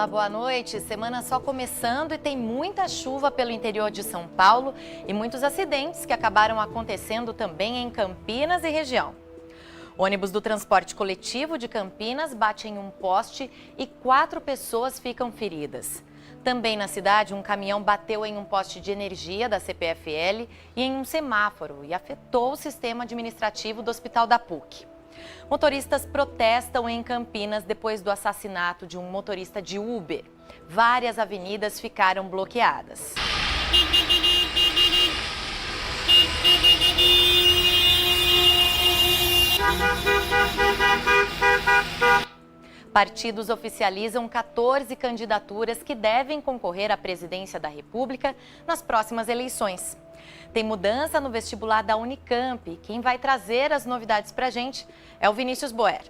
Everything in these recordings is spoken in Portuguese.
Olá, boa noite. Semana só começando e tem muita chuva pelo interior de São Paulo e muitos acidentes que acabaram acontecendo também em Campinas e região. O ônibus do transporte coletivo de Campinas bate em um poste e 4 pessoas ficam feridas. Também na cidade, um caminhão bateu em um poste de energia da CPFL e em um semáforo e afetou o sistema administrativo do Hospital da PUC. Motoristas protestam em Campinas depois do assassinato de um motorista de Uber. Várias avenidas ficaram bloqueadas. Partidos oficializam 14 candidaturas que devem concorrer à presidência da República nas próximas eleições. Tem mudança no vestibular da Unicamp. Quem vai trazer as novidades para a gente é o Vinícius Boer.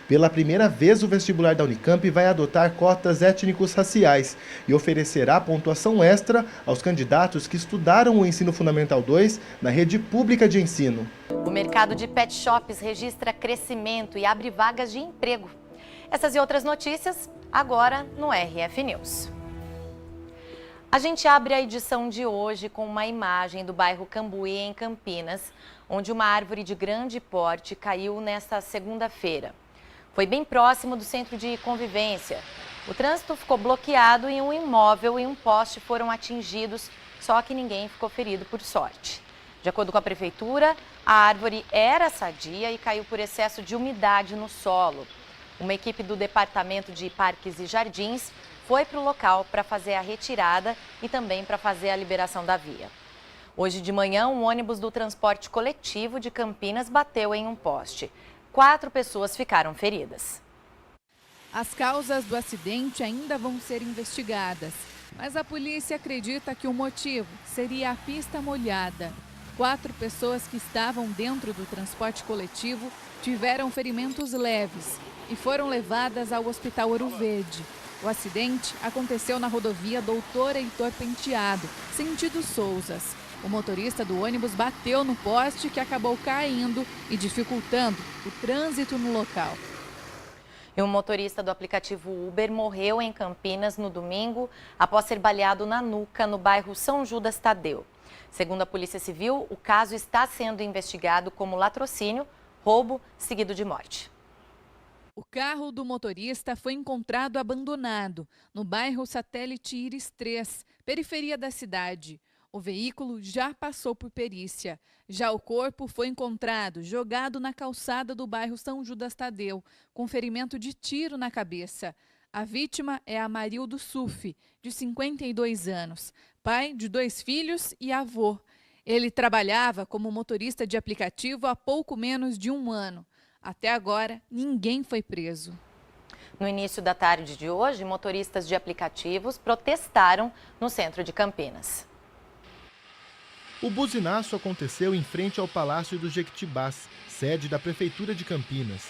Pela primeira vez, o vestibular da Unicamp vai adotar cotas étnicos raciais e oferecerá pontuação extra aos candidatos que estudaram o Ensino Fundamental 2 na rede pública de ensino. O mercado de pet shops registra crescimento e abre vagas de emprego. Essas e outras notícias agora no RF News. A gente abre a edição de hoje com uma imagem do bairro Cambuí, em Campinas, onde uma árvore de grande porte caiu nesta segunda-feira. Foi bem próximo do centro de convivência. O trânsito ficou bloqueado e um imóvel e um poste foram atingidos, só que ninguém ficou ferido por sorte. De acordo com a prefeitura, a árvore era sadia e caiu por excesso de umidade no solo. Uma equipe do Departamento de Parques e Jardins foi para o local para fazer a retirada e também para fazer a liberação da via. Hoje de manhã, um ônibus do transporte coletivo de Campinas bateu em um poste. 4 pessoas ficaram feridas. As causas do acidente ainda vão ser investigadas, mas a polícia acredita que o motivo seria a pista molhada. 4 pessoas que estavam dentro do transporte coletivo tiveram ferimentos leves e foram levadas ao Hospital Ouro Verde. O acidente aconteceu na rodovia Doutor Heitor Penteado, sentido Sousas. O motorista do ônibus bateu no poste que acabou caindo e dificultando o trânsito no local. E um motorista do aplicativo Uber morreu em Campinas no domingo após ser baleado na nuca no bairro São Judas Tadeu. Segundo a Polícia Civil, o caso está sendo investigado como latrocínio, roubo seguido de morte. O carro do motorista foi encontrado abandonado no bairro Satélite Íris 3, periferia da cidade. O veículo já passou por perícia. Já o corpo foi encontrado jogado na calçada do bairro São Judas Tadeu, com ferimento de tiro na cabeça. A vítima é Amarildo Sufi, de 52 anos, pai de 2 filhos e avô. Ele trabalhava como motorista de aplicativo há pouco menos de 1 ano. Até agora, ninguém foi preso. No início da tarde de hoje, motoristas de aplicativos protestaram no centro de Campinas. O buzinaço aconteceu em frente ao Palácio dos Jequitibás, sede da Prefeitura de Campinas.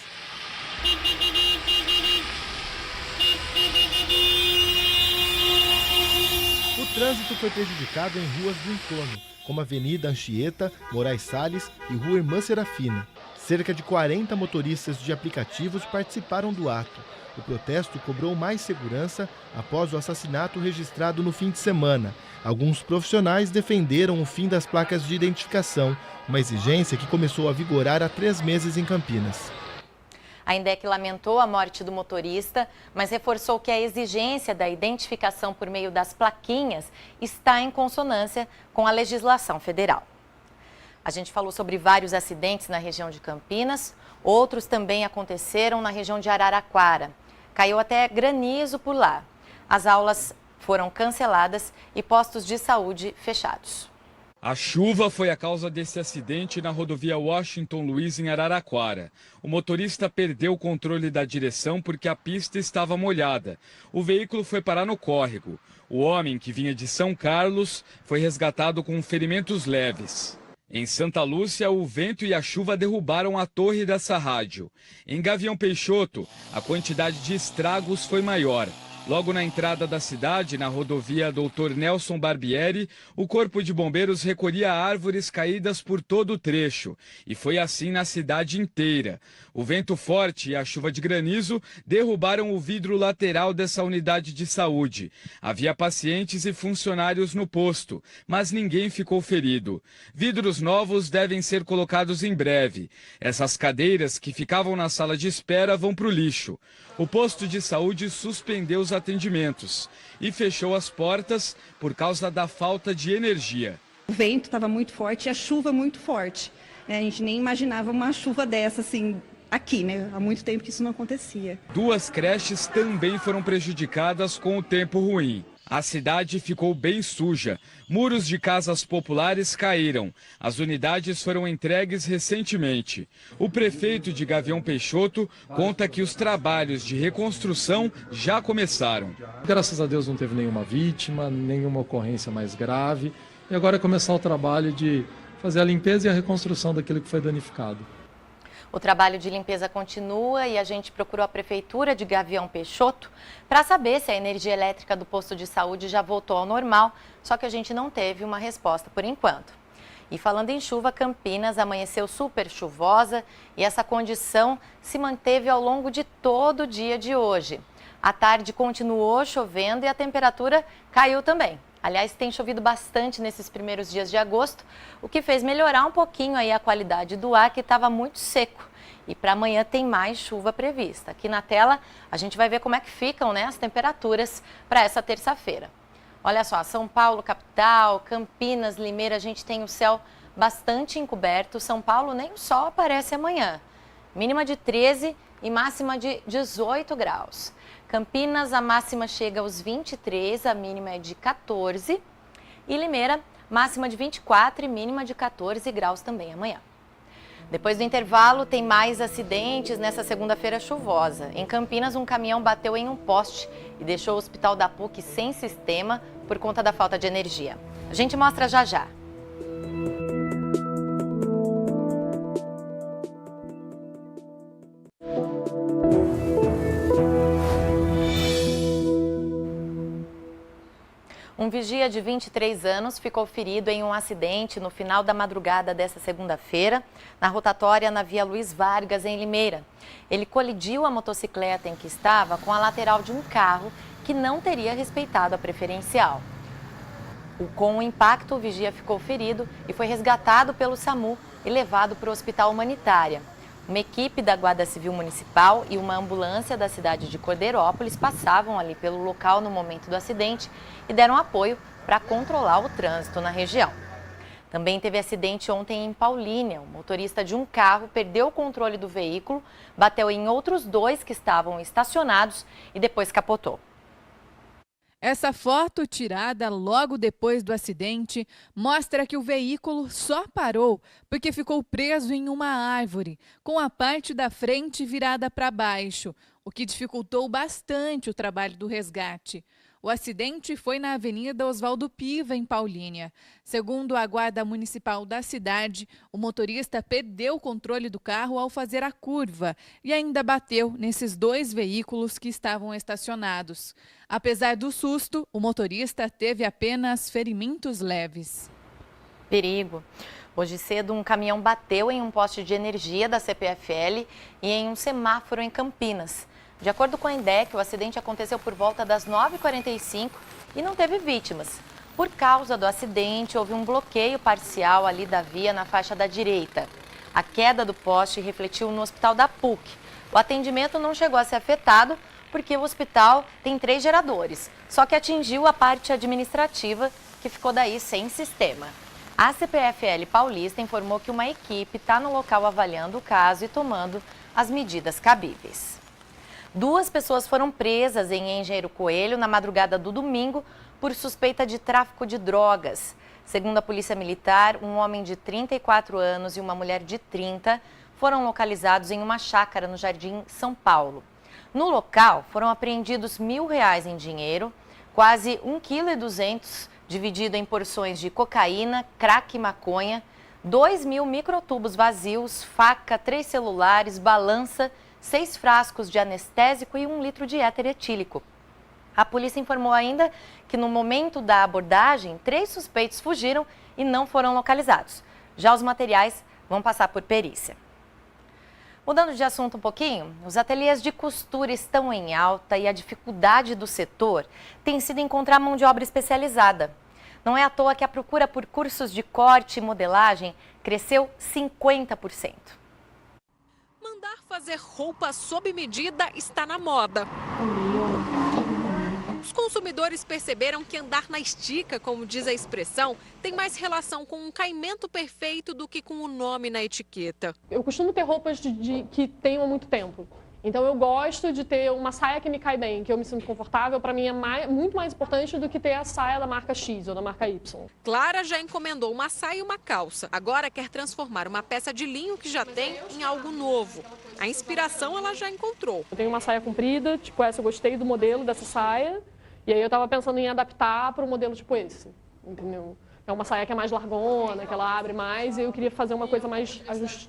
O trânsito foi prejudicado em ruas do entorno, como a Avenida Anchieta, Moraes Salles e Rua Irmã Serafina. Cerca de 40 motoristas de aplicativos participaram do ato. O protesto cobrou mais segurança após o assassinato registrado no fim de semana. Alguns profissionais defenderam o fim das placas de identificação, uma exigência que começou a vigorar há 3 meses em Campinas. A INDEC lamentou a morte do motorista, mas reforçou que a exigência da identificação por meio das plaquinhas está em consonância com a legislação federal. A gente falou sobre vários acidentes na região de Campinas, outros também aconteceram na região de Araraquara. Caiu até granizo por lá. As aulas foram canceladas e postos de saúde fechados. A chuva foi a causa desse acidente na rodovia Washington Luiz, em Araraquara. O motorista perdeu o controle da direção porque a pista estava molhada. O veículo foi parar no córrego. O homem, que vinha de São Carlos, foi resgatado com ferimentos leves. Em Santa Lúcia, o vento e a chuva derrubaram a torre dessa rádio. Em Gavião Peixoto, a quantidade de estragos foi maior. Logo na entrada da cidade, na rodovia Dr. Nelson Barbieri, o Corpo de Bombeiros recolhia árvores caídas por todo o trecho. E foi assim na cidade inteira. O vento forte e a chuva de granizo derrubaram o vidro lateral dessa unidade de saúde. Havia pacientes e funcionários no posto, mas ninguém ficou ferido. Vidros novos devem ser colocados em breve. Essas cadeiras que ficavam na sala de espera vão para o lixo. O posto de saúde suspendeu os atendimentos e fechou as portas por causa da falta de energia. O vento estava muito forte e a chuva muito forte. A gente nem imaginava uma chuva dessa assim aqui, né? Há muito tempo que isso não acontecia. 2 creches também foram prejudicadas com o tempo ruim. A cidade ficou bem suja. Muros de casas populares caíram. As unidades foram entregues recentemente. O prefeito de Gavião Peixoto conta que os trabalhos de reconstrução já começaram. Graças a Deus não teve nenhuma vítima, nenhuma ocorrência mais grave. E agora é começar o trabalho de fazer a limpeza e a reconstrução daquilo que foi danificado. O trabalho de limpeza continua e a gente procurou a Prefeitura de Gavião Peixoto para saber se a energia elétrica do posto de saúde já voltou ao normal, só que a gente não teve uma resposta por enquanto. E falando em chuva, Campinas amanheceu super chuvosa e essa condição se manteve ao longo de todo o dia de hoje. À tarde continuou chovendo e a temperatura caiu também. Aliás, tem chovido bastante nesses primeiros dias de agosto, o que fez melhorar um pouquinho aí a qualidade do ar, que estava muito seco. E para amanhã tem mais chuva prevista. Aqui na tela a gente vai ver como é que ficam, né, as temperaturas para essa terça-feira. Olha só, São Paulo, capital, Campinas, Limeira, a gente tem o céu bastante encoberto. São Paulo nem o sol aparece amanhã. Mínima de 13 e máxima de 18 graus. Campinas, a máxima chega aos 23, a mínima é de 14. E Limeira, máxima de 24 e mínima de 14 graus também amanhã. Depois do intervalo, tem mais acidentes nessa segunda-feira chuvosa. Em Campinas, um caminhão bateu em um poste e deixou o hospital da PUC sem sistema por conta da falta de energia. A gente mostra já já. Um vigia de 23 anos ficou ferido em um acidente no final da madrugada desta segunda-feira, na rotatória na Via Luiz Vargas, em Limeira. Ele colidiu a motocicleta em que estava com a lateral de um carro que não teria respeitado a preferencial. Com o impacto, o vigia ficou ferido e foi resgatado pelo SAMU e levado para o Hospital Humanitária. Uma equipe da Guarda Civil Municipal e uma ambulância da cidade de Cordeirópolis passavam ali pelo local no momento do acidente e deram apoio para controlar o trânsito na região. Também teve acidente ontem em Paulínia. O motorista de um carro perdeu o controle do veículo, bateu em outros 2 que estavam estacionados e depois capotou. Essa foto, tirada logo depois do acidente, mostra que o veículo só parou porque ficou preso em uma árvore, com a parte da frente virada para baixo, o que dificultou bastante o trabalho do resgate. O acidente foi na Avenida Oswaldo Piva, em Paulínia. Segundo a Guarda Municipal da cidade, o motorista perdeu o controle do carro ao fazer a curva e ainda bateu nesses 2 veículos que estavam estacionados. Apesar do susto, o motorista teve apenas ferimentos leves. Perigo. Hoje cedo, um caminhão bateu em um poste de energia da CPFL e em um semáforo em Campinas. De acordo com a INDEC, o acidente aconteceu por volta das 9h45 e não teve vítimas. Por causa do acidente, houve um bloqueio parcial ali da via na faixa da direita. A queda do poste refletiu no hospital da PUC. O atendimento não chegou a ser afetado porque o hospital tem 3 geradores, só que atingiu a parte administrativa, que ficou daí sem sistema. A CPFL Paulista informou que uma equipe está no local avaliando o caso e tomando as medidas cabíveis. 2 pessoas foram presas em Engenheiro Coelho na madrugada do domingo por suspeita de tráfico de drogas. Segundo a Polícia Militar, um homem de 34 anos e uma mulher de 30 foram localizados em uma chácara no Jardim São Paulo. No local, foram apreendidos R$1.000 em dinheiro, quase 1,2 kg dividido em porções de cocaína, crack e maconha, 2.000 microtubos vazios, faca, 3 celulares, balança, 6 frascos de anestésico e 1 litro de éter etílico. A polícia informou ainda que no momento da abordagem, 3 suspeitos fugiram e não foram localizados. Já os materiais vão passar por perícia. Mudando de assunto um pouquinho, os ateliês de costura estão em alta e a dificuldade do setor tem sido encontrar mão de obra especializada. Não é à toa que a procura por cursos de corte e modelagem cresceu 50%. Mandar fazer roupa sob medida está na moda. Os consumidores perceberam que andar na estica, como diz a expressão, tem mais relação com um caimento perfeito do que com o nome na etiqueta. Eu costumo ter roupas que tenham há muito tempo. Então eu gosto de ter uma saia que me cai bem, que eu me sinto confortável. Para mim é muito mais importante do que ter a saia da marca X ou da marca Y. Clara já encomendou uma saia e uma calça. Agora quer transformar uma peça de linho que já tem em algo novo. A inspiração ela já encontrou. Eu tenho uma saia comprida, tipo essa, eu gostei do modelo dessa saia. E aí eu estava pensando em adaptar para um modelo tipo esse, entendeu? É uma saia que é mais largona, que ela abre mais, e eu queria fazer uma coisa mais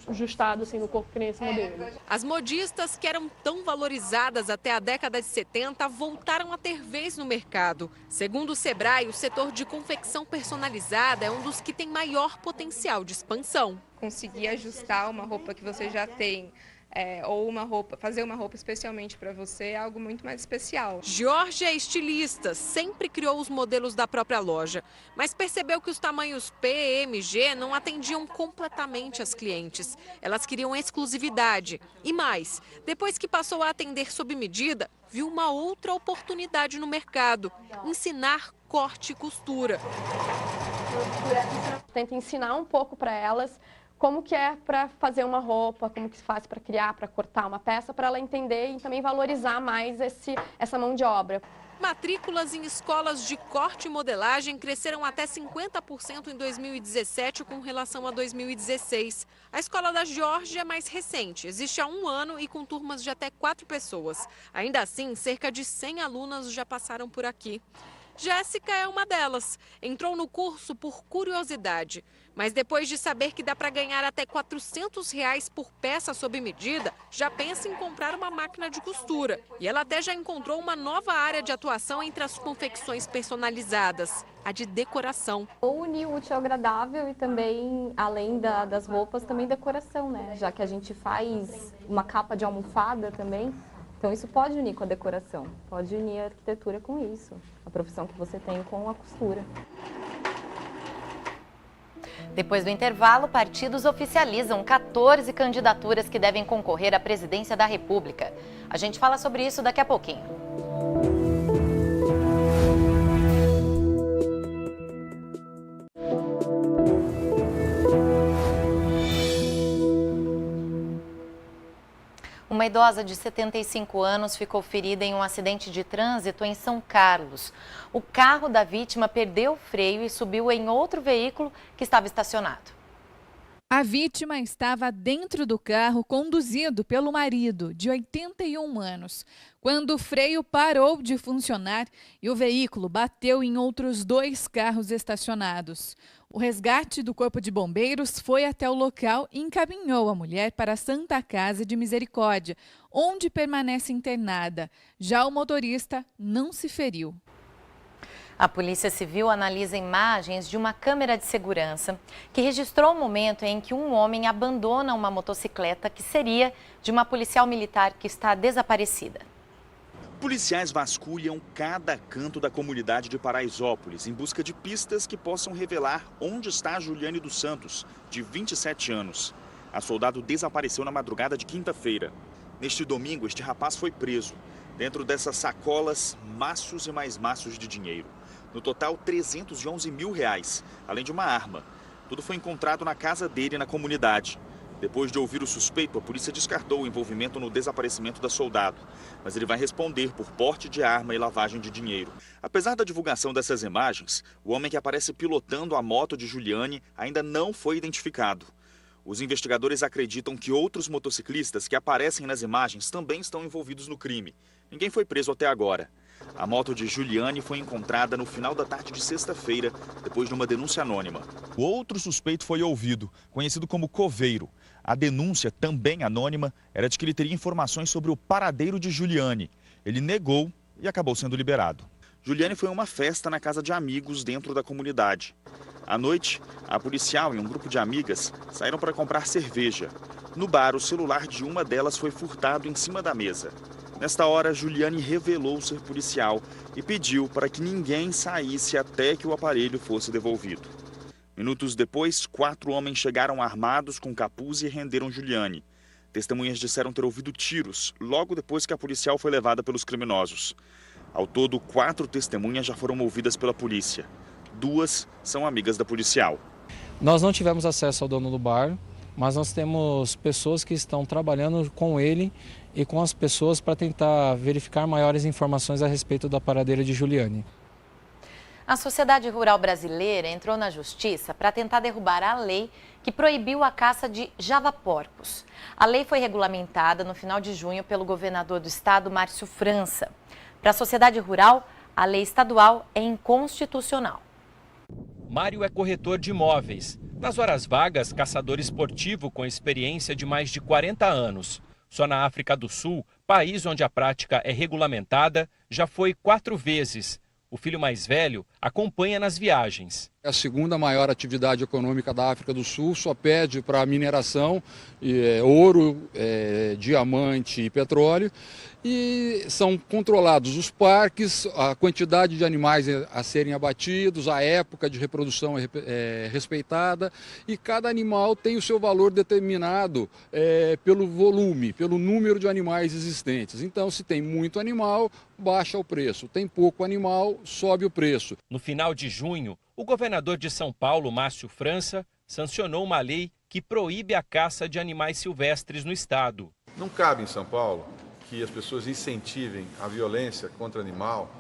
ajustada assim, no corpo, que nem esse modelo. As modistas que eram tão valorizadas até a década de 70 voltaram a ter vez no mercado. Segundo o Sebrae, o setor de confecção personalizada é um dos que tem maior potencial de expansão. Conseguir ajustar uma roupa que você já tem, ou fazer uma roupa especialmente para você é algo muito mais especial. Jorge é estilista, sempre criou os modelos da própria loja, mas percebeu que os tamanhos P e MG não atendiam completamente as clientes. Elas queriam exclusividade. E mais, depois que passou a atender sob medida, viu uma outra oportunidade no mercado: ensinar corte e costura. Tenta ensinar um pouco para elas como que é para fazer uma roupa, como que se faz para criar, para cortar uma peça, para ela entender e também valorizar mais essa mão de obra. Matrículas em escolas de corte e modelagem cresceram até 50% em 2017 com relação a 2016. A escola da Jorge é mais recente, existe há 1 ano e com turmas de até 4 pessoas. Ainda assim, cerca de 100 alunas já passaram por aqui. Jéssica é uma delas. Entrou no curso por curiosidade, mas depois de saber que dá para ganhar até R$400 por peça sob medida, já pensa em comprar uma máquina de costura. E ela até já encontrou uma nova área de atuação entre as confecções personalizadas, a de decoração. Ou unir o útil ao agradável e também, além das roupas, também decoração, né? Já que a gente faz uma capa de almofada também. Então isso pode unir com a decoração, pode unir a arquitetura com isso, a profissão que você tem com a costura. Depois do intervalo, partidos oficializam 14 candidaturas que devem concorrer à presidência da República. A gente fala sobre isso daqui a pouquinho. Uma idosa de 75 anos ficou ferida em um acidente de trânsito em São Carlos. O carro da vítima perdeu o freio e subiu em outro veículo que estava estacionado. A vítima estava dentro do carro conduzido pelo marido, de 81 anos, quando o freio parou de funcionar e o veículo bateu em outros 2 carros estacionados. O resgate do Corpo de Bombeiros foi até o local e encaminhou a mulher para a Santa Casa de Misericórdia, onde permanece internada. Já o motorista não se feriu. A Polícia Civil analisa imagens de uma câmera de segurança que registrou o momento em que um homem abandona uma motocicleta que seria de uma policial militar que está desaparecida. Policiais vasculham cada canto da comunidade de Paraisópolis em busca de pistas que possam revelar onde está a Juliane dos Santos, de 27 anos. A soldado desapareceu na madrugada de quinta-feira. Neste domingo, este rapaz foi preso. Dentro dessas sacolas, maços e mais maços de dinheiro. No total, R$311 mil, além de uma arma. Tudo foi encontrado na casa dele na comunidade. Depois de ouvir o suspeito, a polícia descartou o envolvimento no desaparecimento da soldado. Mas ele vai responder por porte de arma e lavagem de dinheiro. Apesar da divulgação dessas imagens, o homem que aparece pilotando a moto de Juliane ainda não foi identificado. Os investigadores acreditam que outros motociclistas que aparecem nas imagens também estão envolvidos no crime. Ninguém foi preso até agora. A moto de Juliane foi encontrada no final da tarde de sexta-feira, depois de uma denúncia anônima. O outro suspeito foi ouvido, conhecido como Coveiro. A denúncia, também anônima, era de que ele teria informações sobre o paradeiro de Juliane. Ele negou e acabou sendo liberado. Juliane foi a uma festa na casa de amigos dentro da comunidade. À noite, a policial e um grupo de amigas saíram para comprar cerveja. No bar, o celular de uma delas foi furtado em cima da mesa. Nesta hora, Juliane revelou ser policial e pediu para que ninguém saísse até que o aparelho fosse devolvido. Minutos depois, 4 homens chegaram armados com capuz e renderam Juliane. Testemunhas disseram ter ouvido tiros logo depois que a policial foi levada pelos criminosos. Ao todo, 4 testemunhas já foram ouvidas pela polícia. 2 são amigas da policial. Nós não tivemos acesso ao dono do bar, mas nós temos pessoas que estão trabalhando com ele e com as pessoas para tentar verificar maiores informações a respeito da paradeira de Juliane. A Sociedade Rural Brasileira entrou na justiça para tentar derrubar a lei que proibiu a caça de javaporcos. A lei foi regulamentada no final de junho pelo governador do estado, Márcio França. Para a sociedade rural, a lei estadual é inconstitucional. Mário é corretor de imóveis. Nas horas vagas, caçador esportivo com experiência de mais de 40 anos. Só na África do Sul, país onde a prática é regulamentada, já foi 4 vezes. O filho mais velho acompanha nas viagens. É a segunda maior atividade econômica da África do Sul, só pede para a mineração, ouro, diamante e petróleo. E são controlados os parques, a quantidade de animais a serem abatidos, a época de reprodução é respeitada e cada animal tem o seu valor determinado pelo volume, pelo número de animais existentes. Então, se tem muito animal, baixa o preço, tem pouco animal, sobe o preço. No final de junho, o governador de São Paulo, Márcio França, sancionou uma lei que proíbe a caça de animais silvestres no estado. Não cabe em São Paulo que as pessoas incentivem a violência contra o animal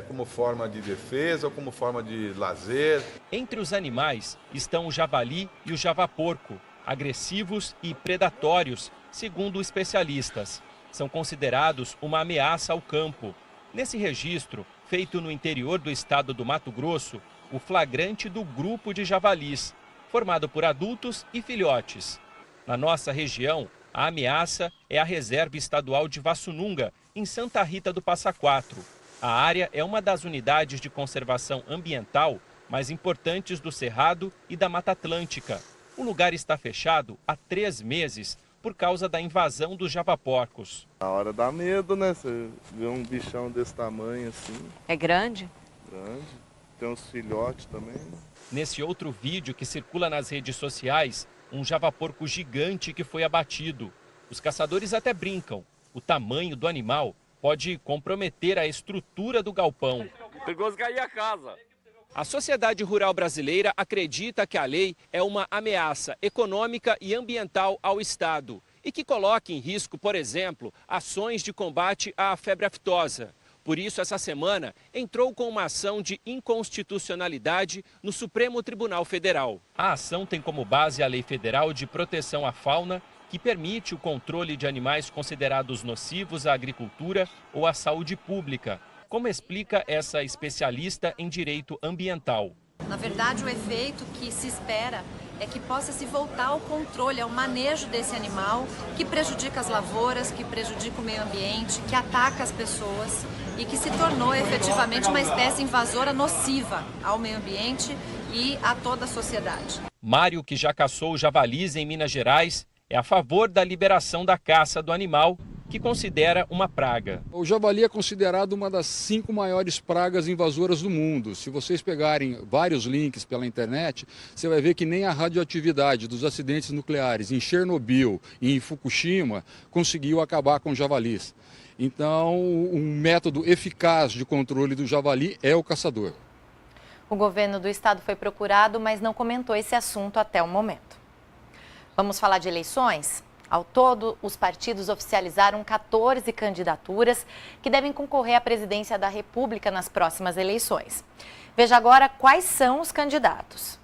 como forma de defesa ou como forma de lazer. Entre os animais estão o javali e o javaporco, agressivos e predatórios, segundo especialistas. São considerados uma ameaça ao campo. Nesse registro, feito no interior do estado do Mato Grosso, o flagrante do grupo de javalis, formado por adultos e filhotes. Na nossa região, a ameaça é a Reserva Estadual de Vassununga, em Santa Rita do Passa Quatro. A área é uma das unidades de conservação ambiental mais importantes do Cerrado e da Mata Atlântica. O lugar está fechado há 3 meses por causa da invasão dos javaporcos. Na hora dá medo, né? Você vê um bichão desse tamanho assim. É grande? Grande. Tem uns filhotes também. Nesse outro vídeo que circula nas redes sociais, um javaporco gigante que foi abatido. Os caçadores até brincam. O tamanho do animal pode comprometer a estrutura do galpão. Perigoso cair a casa. A Sociedade Rural Brasileira acredita que a lei é uma ameaça econômica e ambiental ao Estado e que coloca em risco, por exemplo, ações de combate à febre aftosa. Por isso, essa semana, entrou com uma ação de inconstitucionalidade no Supremo Tribunal Federal. A ação tem como base a Lei Federal de Proteção à Fauna, que permite o controle de animais considerados nocivos à agricultura ou à saúde pública, como explica essa especialista em direito ambiental. Na verdade, o efeito que se espera é que possa se voltar ao controle, ao manejo desse animal, que prejudica as lavouras, que prejudica o meio ambiente, que ataca as pessoas e que se tornou efetivamente uma espécie invasora nociva ao meio ambiente e a toda a sociedade. Mário, que já caçou javalis em Minas Gerais, é a favor da liberação da caça do animal, que considera uma praga. O javali é considerado uma das 5 maiores pragas invasoras do mundo. Se vocês pegarem vários links pela internet, você vai ver que nem a radioatividade dos acidentes nucleares em Chernobyl e em Fukushima conseguiu acabar com javalis. Então, um método eficaz de controle do javali é o caçador. O governo do estado foi procurado, mas não comentou esse assunto até o momento. Vamos falar de eleições? Ao todo, os partidos oficializaram 14 candidaturas que devem concorrer à presidência da República nas próximas eleições. Veja agora quais são os candidatos.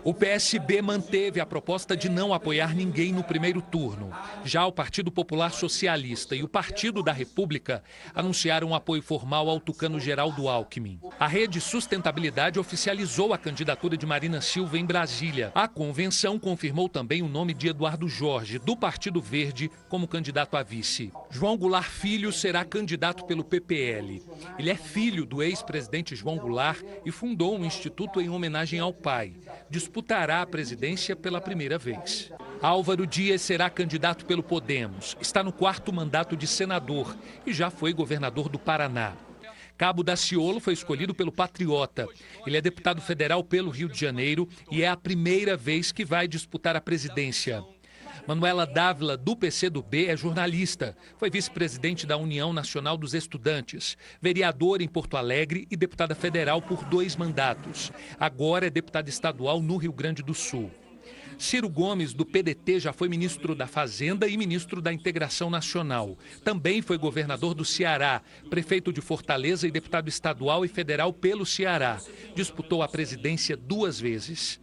O PSB manteve a proposta de não apoiar ninguém no primeiro turno. Já o Partido Popular Socialista e o Partido da República anunciaram apoio formal ao tucano Geraldo Alckmin. A Rede Sustentabilidade oficializou a candidatura de Marina Silva em Brasília. A convenção confirmou também o nome de Eduardo Jorge, do Partido Verde, como candidato a vice. João Goulart Filho será candidato pelo PPL. Ele é filho do ex-presidente João Goulart e fundou um instituto em homenagem ao pai. Disputará a presidência pela primeira vez. Álvaro Dias será candidato pelo Podemos. Está no 4º mandato de senador e já foi governador do Paraná. Cabo Daciolo foi escolhido pelo Patriota. Ele é deputado federal pelo Rio de Janeiro e é a primeira vez que vai disputar a presidência. Manuela Dávila, do PCdoB, é jornalista. Foi vice-presidente da União Nacional dos Estudantes, vereadora em Porto Alegre e deputada federal por 2 mandatos. Agora é deputada estadual no Rio Grande do Sul. Ciro Gomes, do PDT, já foi ministro da Fazenda e ministro da Integração Nacional. Também foi governador do Ceará, prefeito de Fortaleza e deputado estadual e federal pelo Ceará. Disputou a presidência 2 vezes.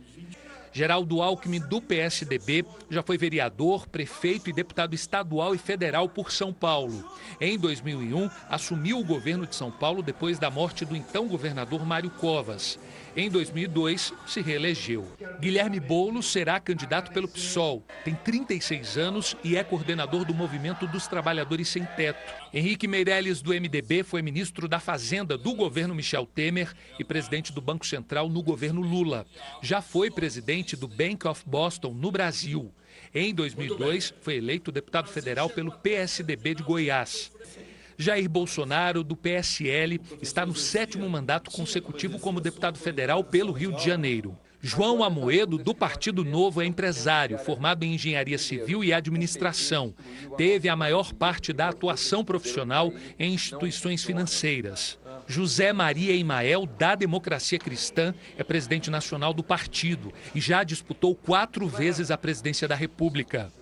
Geraldo Alckmin, do PSDB, já foi vereador, prefeito e deputado estadual e federal por São Paulo. Em 2001, assumiu o governo de São Paulo depois da morte do então governador Mário Covas. Em 2002, se reelegeu. Guilherme Boulos será candidato pelo PSOL. Tem 36 anos e é coordenador do Movimento dos Trabalhadores Sem Teto. Henrique Meirelles, do MDB, foi ministro da Fazenda do governo Michel Temer e presidente do Banco Central no governo Lula. Já foi presidente do Bank of Boston, no Brasil. Em 2002, foi eleito deputado federal pelo PSDB de Goiás. Jair Bolsonaro, do PSL, está no 7º mandato consecutivo como deputado federal pelo Rio de Janeiro. João Amoedo, do Partido Novo, é empresário, formado em engenharia civil e administração. Teve a maior parte da atuação profissional em instituições financeiras. José Maria Imael, da Democracia Cristã, é presidente nacional do partido e já disputou 4 vezes a presidência da República.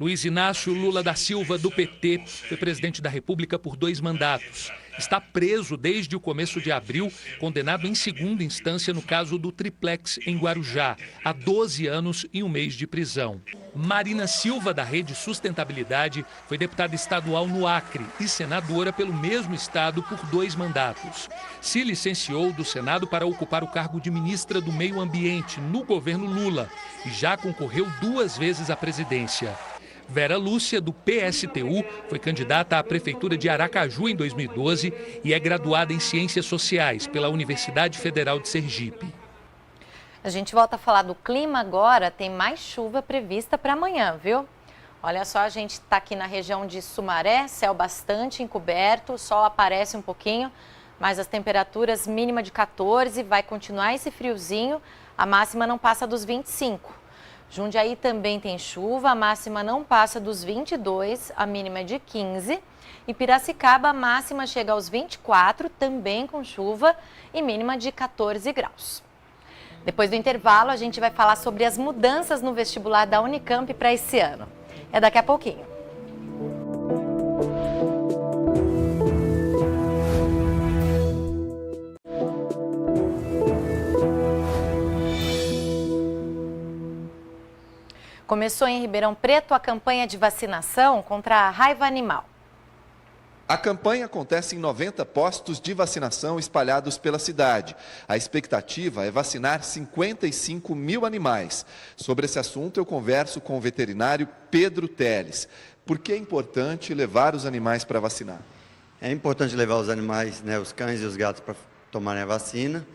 Luiz Inácio Lula da Silva, do PT, foi presidente da República por 2 mandatos. Está preso desde o começo de abril, condenado em 2ª instância no caso do Triplex, em Guarujá, a 12 anos e 1 mês de prisão. Marina Silva, da Rede Sustentabilidade, foi deputada estadual no Acre e senadora pelo mesmo estado por 2 mandatos. Se licenciou do Senado para ocupar o cargo de ministra do Meio Ambiente no governo Lula e já concorreu 2 vezes à presidência. Vera Lúcia, do PSTU, foi candidata à Prefeitura de Aracaju em 2012 e é graduada em Ciências Sociais pela Universidade Federal de Sergipe. A gente volta a falar do clima agora, tem mais chuva prevista para amanhã, viu? Olha só, a gente está aqui na região de Sumaré, céu bastante encoberto, o sol aparece um pouquinho, mas as temperaturas mínima de 14, vai continuar esse friozinho, a máxima não passa dos 25. Jundiaí também tem chuva, a máxima não passa dos 22, a mínima é de 15. E Piracicaba, a máxima chega aos 24, também com chuva, e mínima de 14 graus. Depois do intervalo, a gente vai falar sobre as mudanças no vestibular da Unicamp para esse ano. É daqui a pouquinho. Começou em Ribeirão Preto a campanha de vacinação contra a raiva animal. A campanha acontece em 90 postos de vacinação espalhados pela cidade. A expectativa é vacinar 55 mil animais. Sobre esse assunto, eu converso com o veterinário Pedro Teles. Por que é importante levar os animais para vacinar? É importante levar os animais, né, os cães e os gatos, para tomarem a vacina.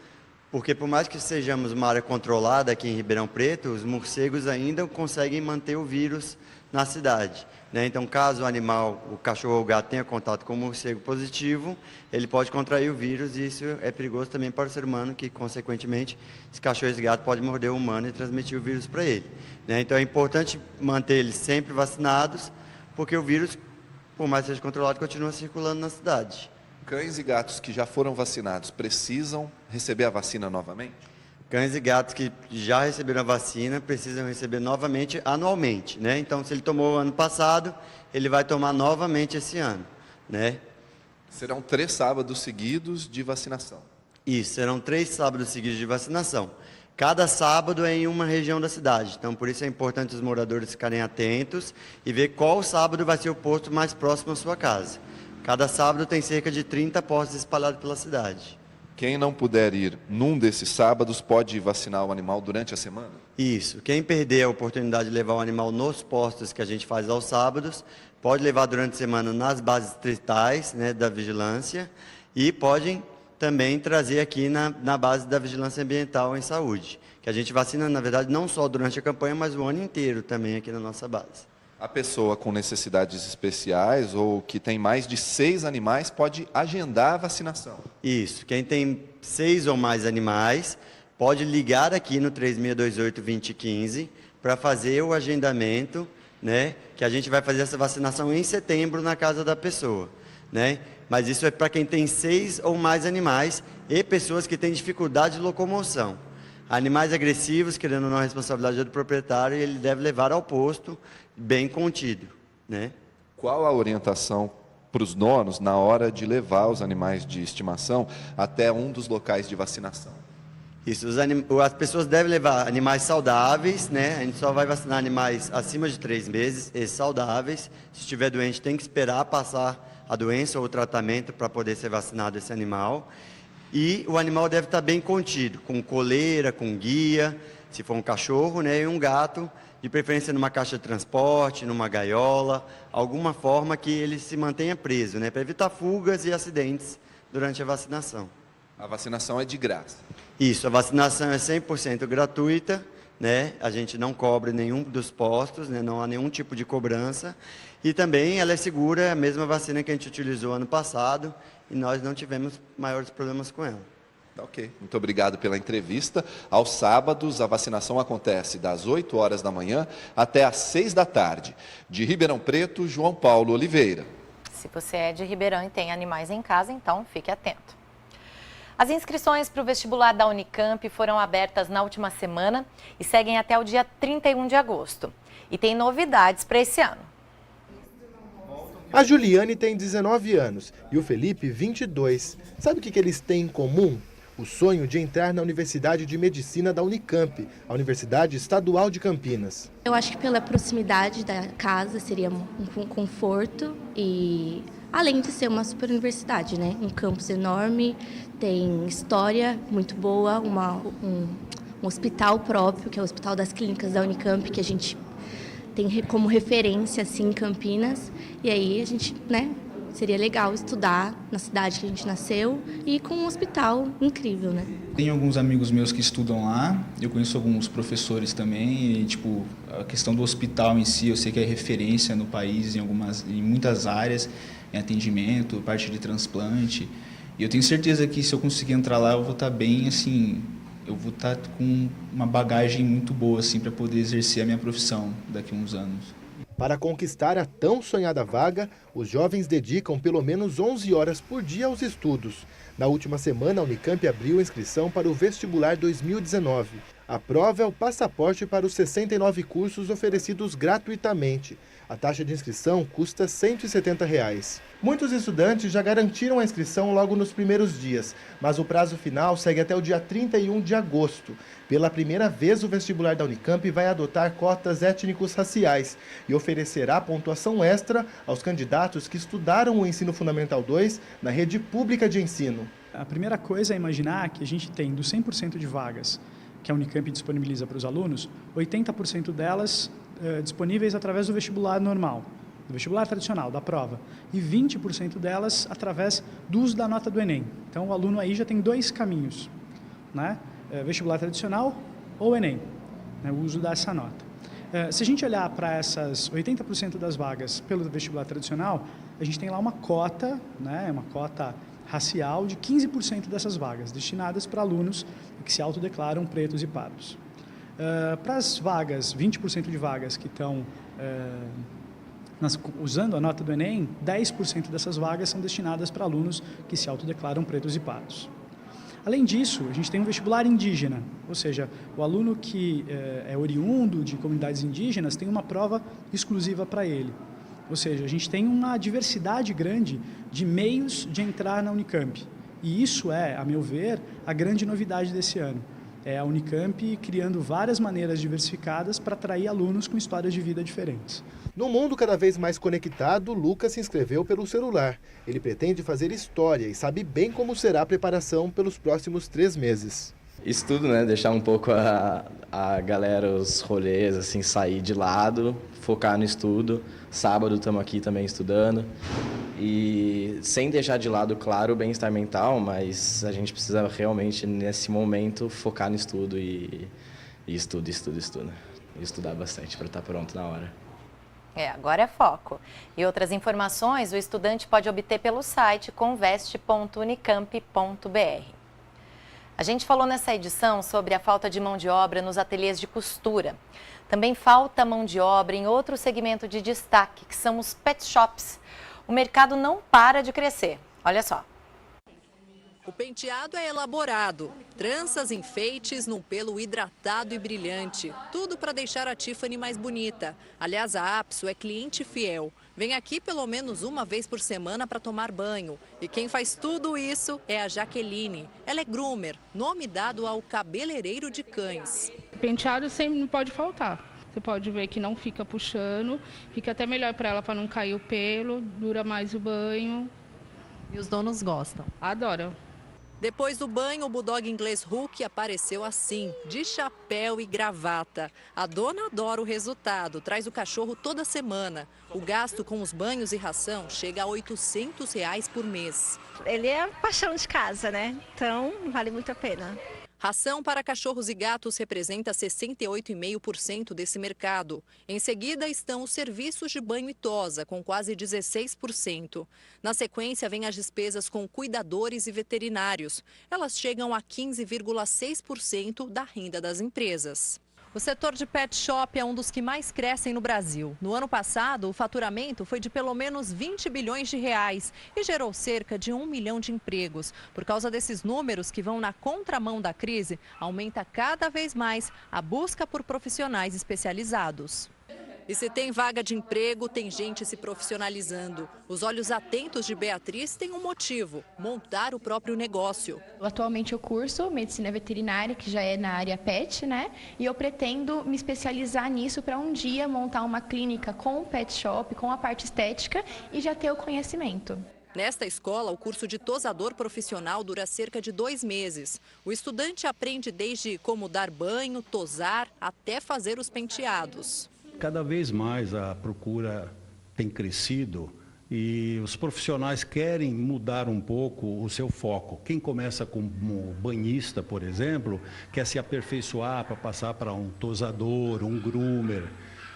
Porque por mais que sejamos uma área controlada aqui em Ribeirão Preto, os morcegos ainda conseguem manter o vírus na cidade, né? Então, caso o animal, o cachorro ou o gato tenha contato com um morcego positivo, ele pode contrair o vírus e isso é perigoso também para o ser humano, que consequentemente esse cachorro e esse gato pode morder o humano e transmitir o vírus para ele, né? Então é importante manter eles sempre vacinados, porque o vírus, por mais que seja controlado, continua circulando na cidade. Cães e gatos que já foram vacinados precisam receber a vacina novamente? Cães e gatos que já receberam a vacina precisam receber novamente anualmente, né? Então, se ele tomou ano passado, ele vai tomar novamente esse ano, né? Serão 3 sábados seguidos de vacinação. Isso, serão 3 sábados seguidos de vacinação. Cada sábado é em uma região da cidade. Então, por isso é importante os moradores ficarem atentos e ver qual sábado vai ser o posto mais próximo à sua casa. Cada sábado tem cerca de 30 postos espalhados pela cidade. Quem não puder ir num desses sábados pode vacinar o animal durante a semana? Isso. Quem perder a oportunidade de levar o animal nos postos que a gente faz aos sábados, pode levar durante a semana nas bases distritais, né, da vigilância, e podem também trazer aqui na base da vigilância ambiental em saúde, que a gente vacina, na verdade, não só durante a campanha, mas o ano inteiro também aqui na nossa base. A pessoa com necessidades especiais ou que tem mais de 6 animais pode agendar a vacinação? Isso. Quem tem 6 ou mais animais pode ligar aqui no 3628-2015 para fazer o agendamento, né, que a gente vai fazer essa vacinação em setembro na casa da pessoa, né? Mas isso é para quem tem 6 ou mais animais e pessoas que têm dificuldade de locomoção. Animais agressivos, querendo ou não, a responsabilidade é do proprietário e ele deve levar ao posto bem contido, né? Qual a orientação para os donos na hora de levar os animais de estimação até um dos locais de vacinação? Isso, as pessoas devem levar animais saudáveis, né? A gente só vai vacinar animais acima de 3 meses e saudáveis. Se estiver doente, tem que esperar passar a doença ou o tratamento para poder ser vacinado esse animal. E o animal deve estar bem contido, com coleira, com guia, se for um cachorro, né? E um gato, de preferência numa caixa de transporte, numa gaiola, alguma forma que ele se mantenha preso, né? Para evitar fugas e acidentes durante a vacinação. A vacinação é de graça? Isso, a vacinação é 100% gratuita, né? A gente não cobre nenhum dos postos, né? Não há nenhum tipo de cobrança. E também ela é segura, é a mesma vacina que a gente utilizou ano passado, e nós não tivemos maiores problemas com ela. Ok, muito obrigado pela entrevista. Aos sábados, a vacinação acontece das 8 horas da manhã até às 6 da tarde. De Ribeirão Preto, João Paulo Oliveira. Se você é de Ribeirão e tem animais em casa, então fique atento. As inscrições para o vestibular da Unicamp foram abertas na última semana e seguem até o dia 31 de agosto. E tem novidades para esse ano. A Juliane tem 19 anos e o Felipe 22. Sabe o que eles têm em comum? O sonho de entrar na Universidade de Medicina da Unicamp, a Universidade Estadual de Campinas. Eu acho que pela proximidade da casa seria um conforto e além de ser uma super universidade, né? Um campus enorme, tem história muito boa, um hospital próprio, que é o Hospital das Clínicas da Unicamp, que a gente tem como referência assim, em Campinas. E aí a gente, né? Seria legal estudar na cidade que a gente nasceu e com um hospital incrível, né? Tenho alguns amigos meus que estudam lá, eu conheço alguns professores também, e, tipo, a questão do hospital em si, eu sei que é referência no país em muitas áreas, em atendimento, parte de transplante. E eu tenho certeza que se eu conseguir entrar lá, eu vou estar bem, assim, eu vou estar com uma bagagem muito boa, assim, para poder exercer a minha profissão daqui a uns anos. Para conquistar a tão sonhada vaga, os jovens dedicam pelo menos 11 horas por dia aos estudos. Na última semana, a Unicamp abriu a inscrição para o vestibular 2019. A prova é o passaporte para os 69 cursos oferecidos gratuitamente. A taxa de inscrição custa R$ 170. Muitos estudantes já garantiram a inscrição logo nos primeiros dias, mas o prazo final segue até o dia 31 de agosto. Pela primeira vez, o vestibular da Unicamp vai adotar cotas étnicos raciais e oferecerá pontuação extra aos candidatos que estudaram o Ensino Fundamental 2 na rede pública de ensino. A primeira coisa é imaginar que a gente tem dos 100% de vagas que a Unicamp disponibiliza para os alunos, 80% delas disponíveis através do vestibular normal, do vestibular tradicional, da prova, e 20% delas através do uso da nota do Enem. Então, o aluno aí já tem 2 caminhos, né? Vestibular tradicional ou Enem, né? O uso dessa nota. Se a gente olhar para essas 80% das vagas pelo vestibular tradicional, a gente tem lá uma cota, né? Uma cota racial de 15% dessas vagas, destinadas para alunos que se autodeclaram pretos e pardos. Para as vagas, 20% de vagas que estão usando a nota do Enem, 10% dessas vagas são destinadas para alunos que se autodeclaram pretos e pardos. Além disso, a gente tem um vestibular indígena, ou seja, o aluno que é oriundo de comunidades indígenas tem uma prova exclusiva para ele. Ou seja, a gente tem uma diversidade grande de meios de entrar na Unicamp. E isso é, a meu ver, a grande novidade desse ano. é a Unicamp criando várias maneiras diversificadas para atrair alunos com histórias de vida diferentes. No mundo cada vez mais conectado, Lucas se inscreveu pelo celular. Ele pretende fazer história e sabe bem como será a preparação pelos próximos 3 meses. Estudo, né? Deixar um pouco a galera, os rolês, assim, sair de lado, focar no estudo. Sábado estamos aqui também estudando. E sem deixar de lado, claro, o bem-estar mental, mas a gente precisa realmente, nesse momento, focar no estudo e estudo. E estudar bastante para estar pronto na hora. Agora é foco. E outras informações o estudante pode obter pelo site conveste.unicamp.br. A gente falou nessa edição sobre a falta de mão de obra nos ateliês de costura. Também falta mão de obra em outro segmento de destaque, que são os pet shops. O mercado não para de crescer. Olha só. O penteado é elaborado, tranças, enfeites num pelo hidratado e brilhante. Tudo para deixar a Tiffany mais bonita. Aliás, a Apso é cliente fiel. Vem aqui pelo menos uma vez por semana para tomar banho. E quem faz tudo isso é a Jaqueline. Ela é groomer, nome dado ao cabeleireiro de cães. Penteado sempre não pode faltar. Você pode ver que não fica puxando, fica até melhor para ela, para não cair o pelo, dura mais o banho. E os donos gostam? Adoram. Depois do banho, o bulldog inglês Hulk apareceu assim, de chapéu e gravata. A dona adora o resultado, traz o cachorro toda semana. O gasto com os banhos e ração chega a R$ 800 por mês. Ele é a paixão de casa, né? Então, vale muito a pena. Ração para cachorros e gatos representa 68,5% desse mercado. Em seguida estão os serviços de banho e tosa, com quase 16%. Na sequência, vem as despesas com cuidadores e veterinários. Elas chegam a 15,6% da renda das empresas. O setor de pet shop é um dos que mais crescem no Brasil. No ano passado, o faturamento foi de pelo menos 20 bilhões de reais e gerou cerca de 1 milhão de empregos. Por causa desses números que vão na contramão da crise, aumenta cada vez mais a busca por profissionais especializados. E se tem vaga de emprego, tem gente se profissionalizando. Os olhos atentos de Beatriz têm um motivo: montar o próprio negócio. Atualmente eu curso medicina veterinária, que já é na área pet, né? E eu pretendo me especializar nisso para um dia montar uma clínica com o pet shop, com a parte estética e já ter o conhecimento. Nesta escola, o curso de tosador profissional dura cerca de 2 meses. O estudante aprende desde como dar banho, tosar, até fazer os penteados. Cada vez mais a procura tem crescido e os profissionais querem mudar um pouco o seu foco. Quem começa como banhista, por exemplo, quer se aperfeiçoar para passar para um tosador, um groomer.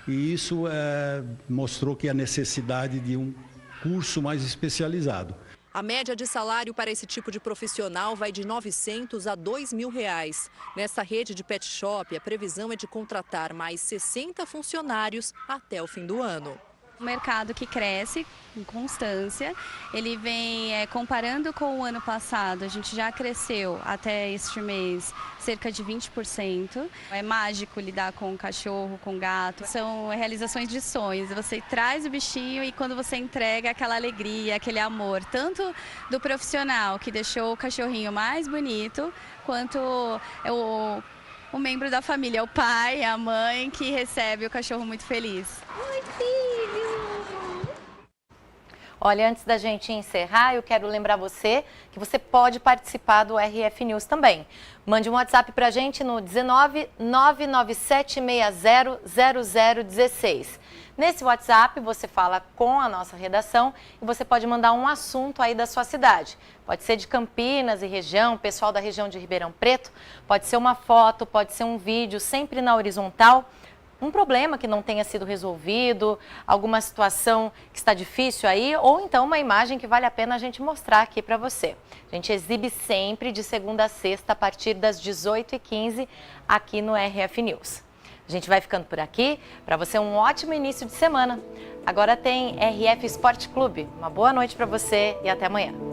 E isso mostrou que a necessidade de um curso mais especializado. A média de salário para esse tipo de profissional vai de R$ 900 a R$ 2.000. Nessa rede de pet shop, a previsão é de contratar mais 60 funcionários até o fim do ano. Um mercado que cresce com constância, ele vem comparando com o ano passado, a gente já cresceu até este mês cerca de 20%. É mágico lidar com cachorro, com gato, são realizações de sonhos. Você traz o bichinho e quando você entrega aquela alegria, aquele amor, tanto do profissional que deixou o cachorrinho mais bonito, quanto o membro da família, o pai, a mãe, que recebe o cachorro muito feliz. Oi, filho! Olha, antes da gente encerrar, eu quero lembrar você que você pode participar do RF News também. Mande um WhatsApp para a gente no 19 99760 0016. Nesse WhatsApp, você fala com a nossa redação e você pode mandar um assunto aí da sua cidade. Pode ser de Campinas e região, pessoal da região de Ribeirão Preto, pode ser uma foto, pode ser um vídeo, sempre na horizontal. Um problema que não tenha sido resolvido, alguma situação que está difícil aí, ou então uma imagem que vale a pena a gente mostrar aqui para você. A gente exibe sempre de segunda a sexta, a partir das 18h15, aqui no RF News. A gente vai ficando por aqui, para você um ótimo início de semana. Agora tem RF Esporte Clube. Uma boa noite para você e até amanhã.